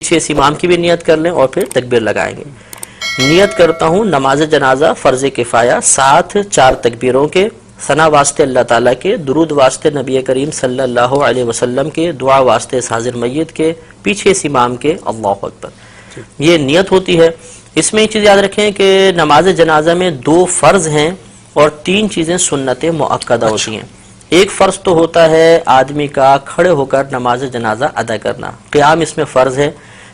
پیچھے اس امام کی بھی نیت کر لیں اور پھر تکبیر لگائیں گے۔ نیت کرتا ہوں نماز جنازہ فرض کفایہ، ساتھ 4 تکبیروں کے، ثنا واسطے اللہ تعالیٰ کے، درود واسطے نبی کریم صلی اللہ علیہ وسلم کے، دعا واسطے اس حاضر میت کے، پیچھے اس امام کے، اللہ اکبر، یہ نیت ہوتی ہے۔ اس میں ایک چیز یاد رکھیں کہ نماز جنازہ میں 2 فرض ہیں اور 3 چیزیں سنت مؤکدہ ہوتی ہیں۔ ایک فرض تو ہوتا ہے آدمی کا کھڑے ہو کر نماز جنازہ ادا کرنا، قیام اس میں فرض ہے،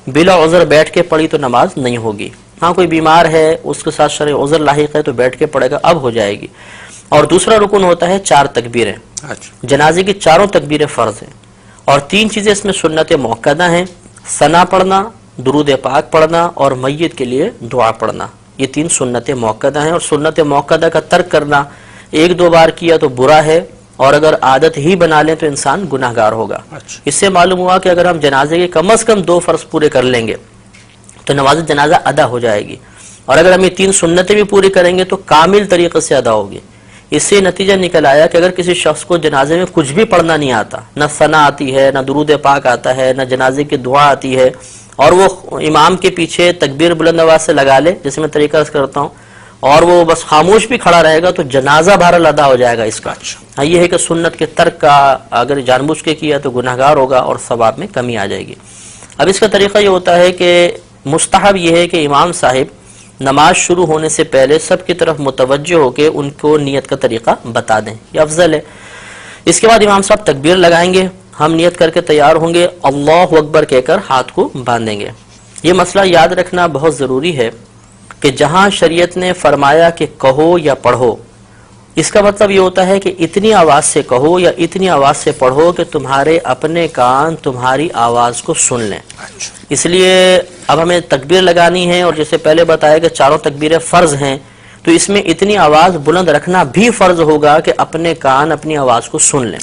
بلا عذر بیٹھ کے پڑھی تو نماز نہیں ہوگی، ہاں کوئی بیمار ہے اس کے ساتھ شرعی عذر لاحق ہے تو بیٹھ کے پڑھے گا، اب ہو جائے گی۔ اور دوسرا رکن ہوتا ہے 4 تکبیریں، جنازے کی 4 تکبیریں فرض ہیں اور 3 چیزیں اس میں سنت مؤکدہ ہیں، ثنا پڑھنا، درود پاک پڑھنا اور میت کے لیے دعا پڑھنا، یہ 3 سنت مؤکدہ ہیں۔ اور سنت مؤکدہ کا ترک کرنا 1-2 بار کیا تو برا ہے، اور اگر عادت ہی بنا لیں تو انسان گناہگار ہوگا۔ اس سے معلوم ہوا کہ اگر ہم جنازے کے کم از کم 2 فرض پورے کر لیں گے تو نماز جنازہ ادا ہو جائے گی، اور اگر ہم یہ 3 سنتیں بھی پوری کریں گے تو کامل طریقے سے ادا ہوگی۔ اس سے نتیجہ نکل آیا کہ اگر کسی شخص کو جنازے میں کچھ بھی پڑھنا نہیں آتا، نہ ثنا آتی ہے، نہ درود پاک آتا ہے، نہ جنازے کی دعا آتی ہے، اور وہ امام کے پیچھے تکبیر بلند آواز سے لگا لے جیسے میں طریقہ عرض کرتا ہوں، اور وہ بس خاموش بھی کھڑا رہے گا تو جنازہ بہرحال ادا ہو جائے گا اس کا۔ ہاں یہ ہے کہ سنت کے ترک کا اگر جان بوجھ کے کیا تو گناہگار ہوگا اور ثواب میں کمی آ جائے گی۔ اب اس کا طریقہ یہ ہوتا ہے کہ مستحب یہ ہے کہ امام صاحب نماز شروع ہونے سے پہلے سب کی طرف متوجہ ہو کے ان کو نیت کا طریقہ بتا دیں، یہ افضل ہے۔ اس کے بعد امام صاحب تکبیر لگائیں گے، ہم نیت کر کے تیار ہوں گے، اللہ اکبر کہہ کر ہاتھ کو باندھیں گے۔ یہ مسئلہ یاد رکھنا بہت ضروری ہے کہ جہاں شریعت نے فرمایا کہ کہو یا پڑھو، اس کا مطلب یہ ہوتا ہے کہ اتنی آواز سے کہو یا اتنی آواز سے پڑھو کہ تمہارے اپنے کان تمہاری آواز کو سن لیں۔ اس لیے اب ہمیں تکبیر لگانی ہے، اور جیسے پہلے بتایا کہ 4 تکبیریں فرض ہیں تو اس میں اتنی آواز بلند رکھنا بھی فرض ہوگا کہ اپنے کان اپنی آواز کو سن لیں۔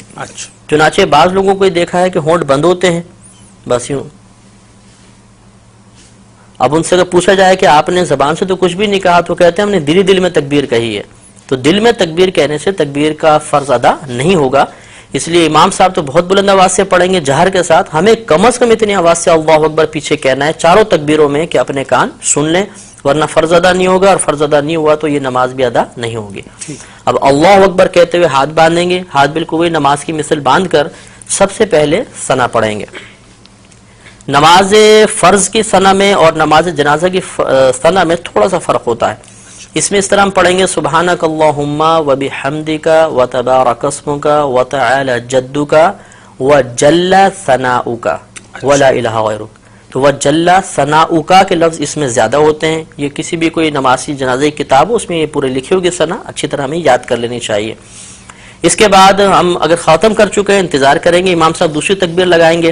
چنانچہ بعض لوگوں کو دیکھا ہے کہ ہونٹ بند ہوتے ہیں، بس یوں، اب ان سے اگر پوچھا جائے کہ آپ نے زبان سے تو کچھ بھی نہیں کہا تو کہتے ہیں ہم نے دل میں تکبیر کہی ہے، تو دل میں تکبیر کہنے سے تکبیر کا فرض ادا نہیں ہوگا۔ اس لیے امام صاحب تو بہت بلند آواز سے پڑھیں گے جہر کے ساتھ، ہمیں کم از کم اتنی آواز سے اللہ اکبر پیچھے کہنا ہے 4 تکبیروں میں کہ اپنے کان سن لیں، ورنہ فرض ادا نہیں ہوگا، اور فرض ادا نہیں ہوا تو یہ نماز بھی ادا نہیں ہوگی۔ اب اللہ اکبر کہتے ہوئے ہاتھ باندھیں گے، ہاتھ بالکل وہی نماز کی مثل باندھ کر سب سے پہلے ثنا پڑھیں گے۔ نماز فرض کی ثنا میں اور نماز جنازہ کی ثنا میں تھوڑا سا فرق ہوتا ہے۔ اس میں اس طرح ہم پڑھیں گے سبحانک اللہم وبحمدک وتبارک اسمک وتعالی جدک وجل ثناؤک ولا الہ غیرک۔ تو وجل ثناؤک کے لفظ اس میں زیادہ ہوتے ہیں، یہ کسی بھی کوئی نماز کی جنازہ کی کتاب ہو اس میں یہ پورے لکھے ہوگی ثنا، اچھی طرح ہمیں یاد کر لینی چاہیے۔ اس کے بعد ہم اگر ختم کر چکے ہیں انتظار کریں گے، امام صاحب دوسری تکبیر لگائیں گے۔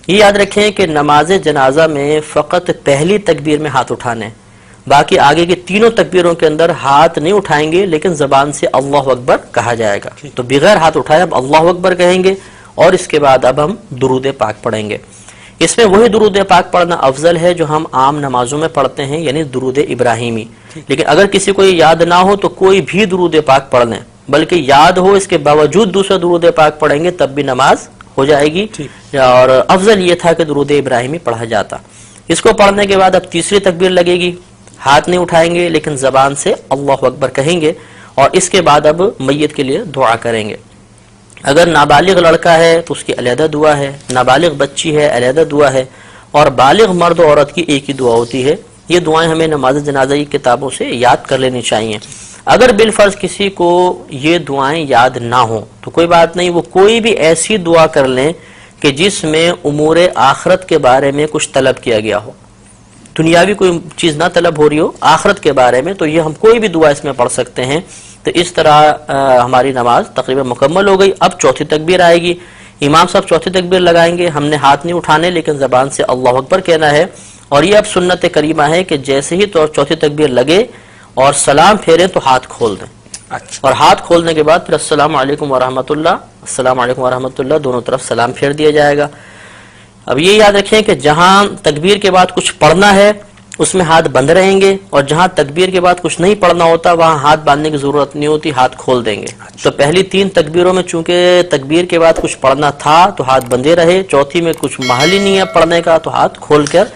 یہ یاد رکھیں کہ نماز جنازہ میں فقط پہلی تکبیر میں ہاتھ اٹھانے، باقی آگے کی 3 تکبیروں کے اندر ہاتھ نہیں اٹھائیں گے، لیکن زبان سے اللہ اکبر کہا جائے گا، تو بغیر ہاتھ اٹھائے اب اللہ اکبر کہیں گے، اور اس کے بعد اب ہم درود پاک پڑھیں گے۔ اس میں وہی درود پاک پڑھنا افضل ہے جو ہم عام نمازوں میں پڑھتے ہیں، یعنی درود ابراہیمی، لیکن اگر کسی کو یہ یاد نہ ہو تو کوئی بھی درود پاک پڑھ لیں، بلکہ یاد ہو اس کے باوجود دوسرا درود پاک پڑھیں گے تب بھی نماز ہو جائے گی، اور افضل یہ تھا کہ درود ابراہیمی پڑھا جاتا۔ اس کو پڑھنے کے بعد اب تیسری تکبیر لگے گی، ہاتھ نہیں اٹھائیں گے لیکن زبان سے اللہ اکبر کہیں گے، اور اس کے بعد اب میت کے لیے دعا کریں گے۔ اگر نابالغ لڑکا ہے تو اس کی علیحدہ دعا ہے، نابالغ بچی ہے علیحدہ دعا ہے، اور بالغ مرد و عورت کی ایک ہی دعا ہوتی ہے۔ یہ دعائیں ہمیں نماز جنازہ کی کتابوں سے یاد کر لینی چاہیے۔ اگر بالفرض کسی کو یہ دعائیں یاد نہ ہوں تو کوئی بات نہیں، وہ کوئی بھی ایسی دعا کر لیں کہ جس میں امور آخرت کے بارے میں کچھ طلب کیا گیا ہو، دنیاوی کوئی چیز نہ طلب ہو رہی ہو، آخرت کے بارے میں، تو یہ ہم کوئی بھی دعا اس میں پڑھ سکتے ہیں۔ تو اس طرح ہماری نماز تقریباً مکمل ہو گئی۔ اب چوتھی تکبیر آئے گی، امام صاحب چوتھی تکبیر لگائیں گے، ہم نے ہاتھ نہیں اٹھانے لیکن زبان سے اللہ اکبر کہنا ہے، اور یہ اب سنت کریمہ ہے کہ جیسے ہی تو چوتھی تکبیر لگے اور سلام پھیریں تو ہاتھ کھول دیں، اور ہاتھ کھولنے کے بعد پھر السلام علیکم ورحمۃ اللہ، السلام علیکم ورحمۃ اللہ، دونوں طرف سلام پھیر دیا جائے گا۔ اب یہ یاد رکھیں کہ جہاں تکبیر کے بعد کچھ پڑھنا ہے اس میں ہاتھ بند رہیں گے، اور جہاں تکبیر کے بعد کچھ نہیں پڑھنا ہوتا وہاں ہاتھ باندھنے کی ضرورت نہیں ہوتی، ہاتھ کھول دیں گے۔ تو پہلی 3 تکبیروں میں چونکہ تکبیر کے بعد کچھ پڑھنا تھا تو ہاتھ بندھے رہے، چوتھی میں کچھ محل ہی نہیں ہے پڑھنے کا تو ہاتھ کھول کر